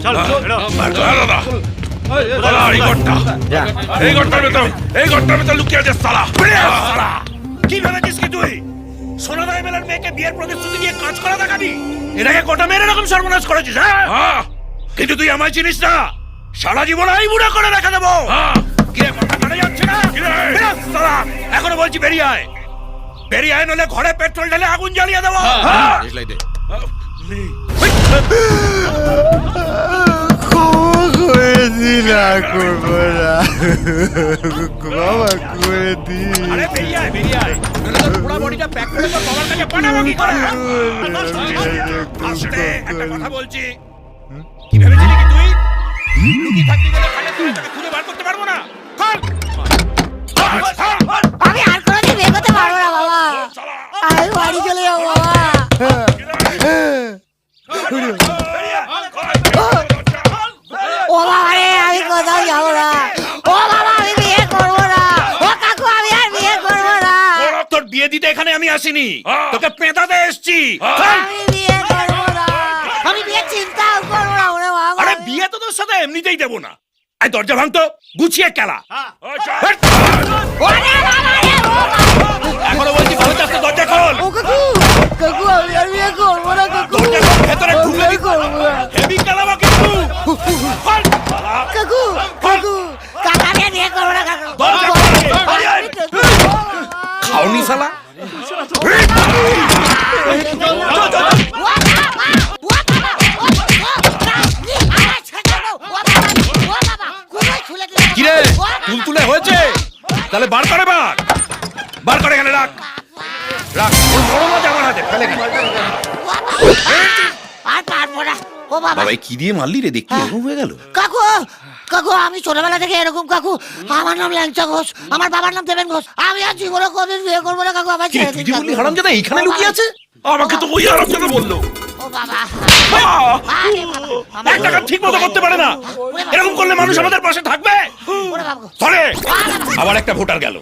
চল এই ঘরটার ভেতর লুকিয়ে আছে সালা। কি ভেবেছিস কি তুই সোনাদাই মেলার মেয়েকে বিয়ের প্রতিশ্রুতি দিয়ে কাজ করা দেখাবি? এটাকে গোটা মেয়ের এরকম সর্বনাশ করেছিস? হ্যাঁ, কিন্তু তুই আমায় চিনিস না, সারা জীবন এই বুড়া করে রেখে দেবো। কিরে মাথা কাটা যাচ্ছে না? সালা এখনো বলছি বেরিয়ে আয়, বেরিয়ে আয়, নইলে ঘরে পেট্রোল ঢেলে আগুন জ্বালিয়ে দেবো। আরে বেরিয়ে আয়, বেরিয়ে আয়, নইলে তোর পুরো বডিটা প্যাক করে তোর বাবার কাছে পাঠাবো কি করে? আস্তে একটা কথা বলছি, কি ভেবেছিলি কি তুই লুকিয়ে থাকবি বলে খাটে তুলে তোকে খুঁজে বার করতে পারবো না? আমি আর কোনোদিন বিয়ে করতে পারবো না বাবা, আমি বাড়ি চলে যাবো বাবা। ও বাবা রে, আমি কোথাও যাবো না। ও বাবা, আমি বিয়ে করবো না। ও কাকু, আমি আর বিয়ে করবো না। তোর বিয়ে দিতে এখানে আমি আসিনি, তোকে পেঁদাতে এসছি। আমি বিয়ে করবো না, আমি বিয়ে চিন্তাও করবো না। ওরে বাবা, আরে বিয়ে তো তোর সাথে এমনিতেই দেবো না। এই দরজা ভাঙতো, গুছিয়ে কেলা। ওরে বাবা রে, ও বাবা। এখনো বলছি ভালো চাচ্ছে, দরজা খোল। ও কাকু, কাকু আমি আর বিয়ে করবো না কাকু। দরজা খোল, ভেতরে আমি ঢুকে বিয়ে করবো না। হেভি কেলাবো কিন্তু। খোল। কাকু, কাকু, কাকু আমি আর বিয়ে করবো না কাকু। দরজা খোল। আমি কাকু, ও বাবা। খাওনি শালা। কিরে তুলতুলে হয়েছে? তাহলে বার করে, বার করে এখানে রাখ, রাখ। ওর বড় মাছ আমার হাতে ফেলে গেল। বাবা কি দিয়ে মারলি রে, দেখি এরকম হয়ে গেল। কাকু, কাকু আমি ছোটবেলা থেকে এরকম কাকু। আমার নাম ল্যাংচা ঘোষ, আমার বাবার নাম দেবেন ঘোষ। আমি আর জীবনে কোনদিন বিয়ে করবো না কাকু। আমার ছেড়ে দিন তুই বললি কাকু। হারামজাদা এইখানে লুকিয়ে আছে? আমাকে তো ওই হারামজাদা বললো। ও বাবা, একটা কাজ ঠিক মতো করতে পারে না, এরকম করলে মানুষ আমাদের পাশে থাকবে? ওরে বাবা, ধরে আবার একটা ভোটার গেল।